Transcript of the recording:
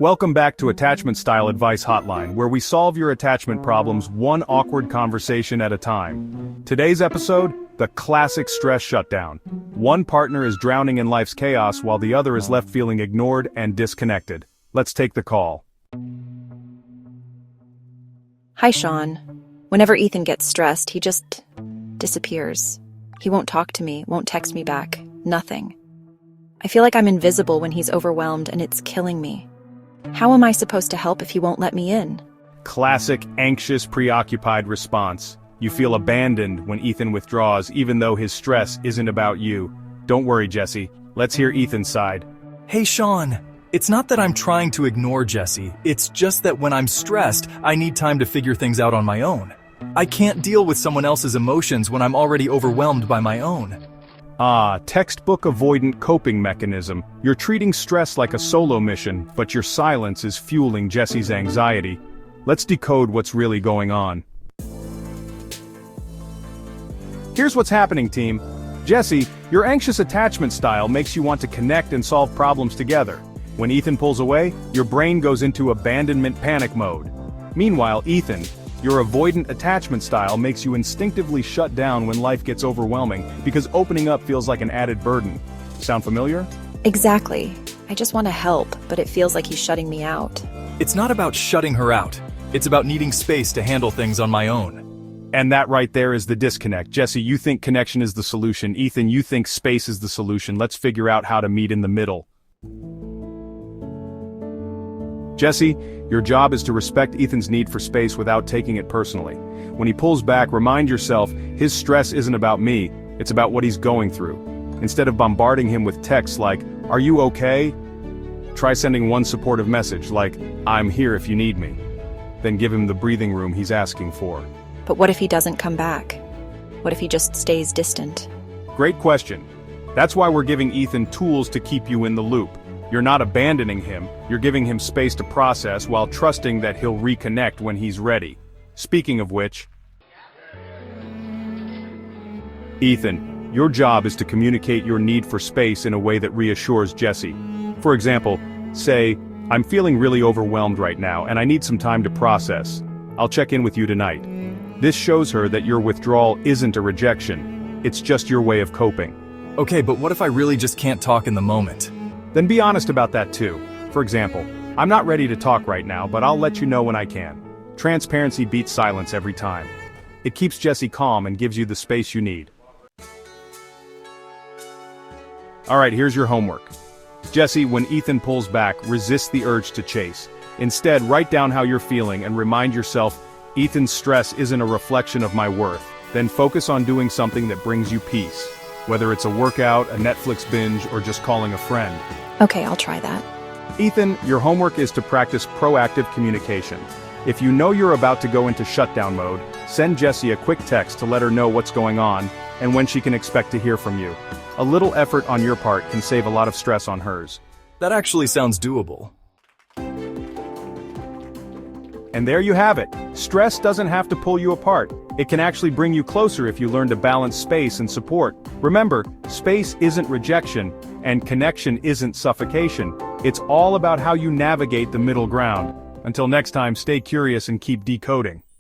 Welcome back to Attachment Style Advice Hotline, where we solve your attachment problems one awkward conversation at a time. Today's episode, the classic stress shutdown. One partner is drowning in life's chaos while the other is left feeling ignored and disconnected. Let's take the call. Hi, Sean. Whenever Ethan gets stressed, he just disappears. He won't talk to me, won't text me back, nothing. I feel like I'm invisible when he's overwhelmed and it's killing me. How am I supposed to help if he won't let me in? Classic anxious, preoccupied response. You feel abandoned when Ethan withdraws, even though his stress isn't about you. Don't worry, Jesse. Let's hear Ethan's side. Hey, Sean. It's not that I'm trying to ignore Jesse. It's just that when I'm stressed, I need time to figure things out on my own. I can't deal with someone else's emotions when I'm already overwhelmed by my own. Textbook avoidant coping mechanism. You're treating stress like a solo mission, but your silence is fueling Jesse's anxiety. Let's decode what's really going on. Here's what's happening, team. Jesse, your anxious attachment style makes you want to connect and solve problems together. When Ethan pulls away, your brain goes into abandonment panic mode. Meanwhile, Ethan, your avoidant attachment style makes you instinctively shut down when life gets overwhelming because opening up feels like an added burden. Sound familiar? Exactly. I just want to help, but it feels like he's shutting me out. It's not about shutting her out. It's about needing space to handle things on my own. And that right there is the disconnect. Jesse, you think connection is the solution. Ethan, you think space is the solution. Let's figure out how to meet in the middle. Jesse, your job is to respect Ethan's need for space without taking it personally. When he pulls back, remind yourself, his stress isn't about me, it's about what he's going through. Instead of bombarding him with texts like, "Are you okay?" Try sending one supportive message like, "I'm here if you need me." Then give him the breathing room he's asking for. But what if he doesn't come back? What if he just stays distant? Great question. That's why we're giving Ethan tools to keep you in the loop. You're not abandoning him, you're giving him space to process while trusting that he'll reconnect when he's ready. Speaking of which, Ethan, your job is to communicate your need for space in a way that reassures Jesse. For example, say, "I'm feeling really overwhelmed right now and I need some time to process. I'll check in with you tonight." This shows her that your withdrawal isn't a rejection, it's just your way of coping. Okay, but what if I really just can't talk in the moment? Then be honest about that too. For example, "I'm not ready to talk right now, but I'll let you know when I can." Transparency beats silence every time. It keeps Jesse calm and gives you the space you need. Alright, here's your homework. Jesse, when Ethan pulls back, resist the urge to chase. Instead, write down how you're feeling and remind yourself, Ethan's stress isn't a reflection of my worth. Then focus on doing something that brings you peace. Whether it's a workout, a Netflix binge, or just calling a friend. Okay, I'll try that. Ethan, your homework is to practice proactive communication. If you know you're about to go into shutdown mode, send Jessie a quick text to let her know what's going on and when she can expect to hear from you. A little effort on your part can save a lot of stress on hers. That actually sounds doable. And there you have it. Stress doesn't have to pull you apart. It can actually bring you closer if you learn to balance space and support. Remember, space isn't rejection, and connection isn't suffocation. It's all about how you navigate the middle ground. Until next time, stay curious and keep decoding.